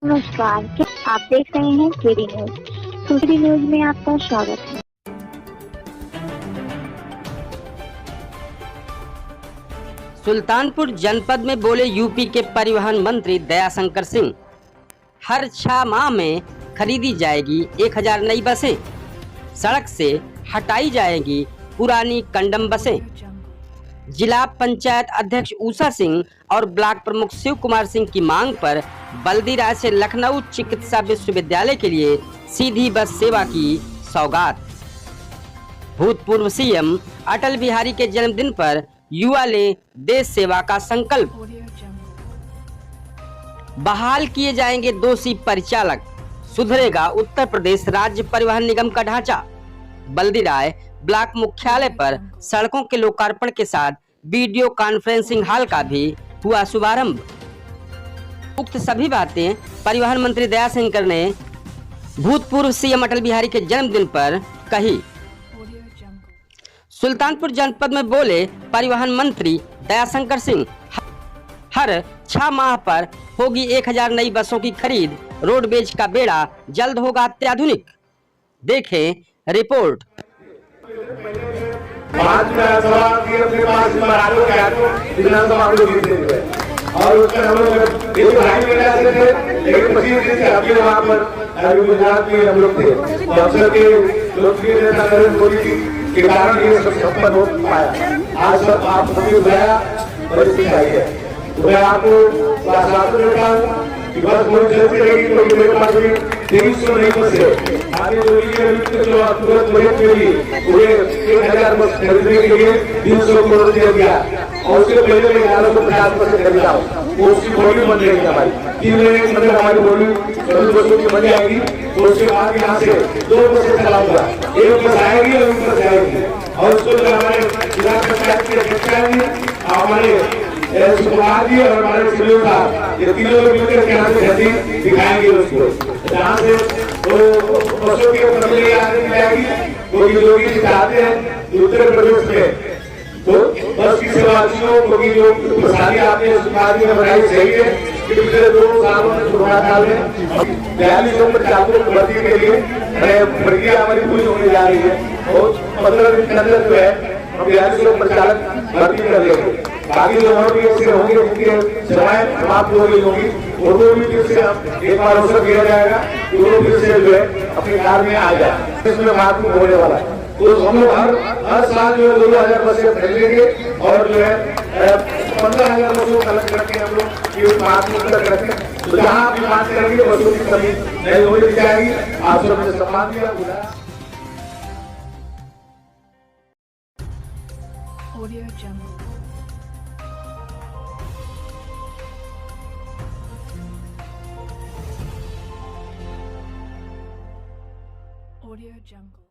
नमस्कार, क्या आप देख रहे हैं केडी न्यूज। केडी न्यूज में आपका स्वागत है। सुल्तानपुर जनपद में बोले यूपी के परिवहन मंत्री दयाशंकर सिंह। हर 6 माह में खरीदी जाएगी 1000 नई बसें। सड़क से हटाई जाएगी पुरानी कंडम बसें। जिला पंचायत अध्यक्ष उषा सिंह और ब्लॉक प्रमुख शिव कुमार सिंह की मांग पर बल्दीराय से लखनऊ चिकित्सा विश्वविद्यालय के लिए सीधी बस सेवा की सौगात। भूतपूर्व सीएम अटल बिहारी के जन्मदिन पर युवा ले देश सेवा का संकल्प। बहाल किए जाएंगे दोषी परिचालक। सुधरेगा उत्तर प्रदेश राज्य परिवहन निगम का ढांचा। बल्दीराय ब्लॉक मुख्यालय पर सड़कों के लोकार्पण के साथ वीडियो कॉन्फ्रेंसिंग हॉल का भी हुआ शुभारंभ। उक्त सभी बातें परिवहन मंत्री दयाशंकर ने भूतपूर्व सीएम अटल बिहारी के जन्मदिन पर कही। सुल्तानपुर जनपद में बोले परिवहन मंत्री दयाशंकर सिंह। हर 6 माह पर होगी 1000 नई बसों की खरीद। रोडवेज का बेड़ा जल्द होगा अत्याधुनिक। देखें रिपोर्ट। और उसमें हम लोग एक भाई में जाते थे, लेकिन 25 दिन से आपके वहाँ पर अभी गुजरात में हम लोग थे। अफसर के लोकप्रिय नेता नरेंद्र मोदी जी के कारण ये सब संपन्न हो पाया। आज सब आप सभी गया परिस्थिति आई है। तो मैं आपको आश्वासन देता हूँ कि बस मुझे चलती रहेगी, क्योंकि मेरे पास भी 2300 नई बस है। आगे जो तुरंत बजट के लिए पूरे 1000 बस खरीदने के लिए 300 करोड़ दिया गया और उसके पहले मैं 1150 बस खरीदा हूँ। वो उसकी बोली बन जाएगी हमारी 3 महीने के अंदर हमारी बोली 24 बसों की बन जाएगी। तो उसके बाद यहाँ से 2 बसें चलाऊंगा, एक बस आएगी और एक बस जाएगी और उसको जो हमारे जिला पंचायत के अध्यक्ष आएंगे, हमारे कुमार जी और हमारे सीओ साहब, ये तीनों लोग मिलकर के यहाँ से झंडी दिखाएंगे उसको। जहाँ से बसों की प्रक्रिया आगे जाएगी, क्योंकि लोग ये चाहते हैं उत्तर प्रदेश में तो बस की सेवार्थियों क्योंकि जो प्रसादी आपने सुखादी में बनाई सही है कि पिछले 2 सालों में कोरोना काल में 42 नंबर चालकों की भर्ती के लिए प्रक्रिया हमारी पूरी होने जा रही है और 15 दिन के अंदर जो है हम 42 नंबर चालक भर्ती कर लेंगे। बाकी जो और भी ऐसे होंगे जिनके सेवाएं समाप्त हो गई होंगी उनको भी फिर से एक बार अवसर दिया जाएगा कि वो फिर से जो है अपने कार्य में आ जाए। इसमें महत्वपूर्ण होने वाला है। तो हम लोग हर साल जो है 2000 बसें खरीदेंगे और जो है 15,000 बसों को अलग करके हम लोग ये महत्वपूर्ण तक रखें। तो जहाँ आप बात करेंगे बसों की कमी नहीं होनी जाएगी। आप सबने सम्मान दिया बुलाया। Audio Jungle. Audio Jungle.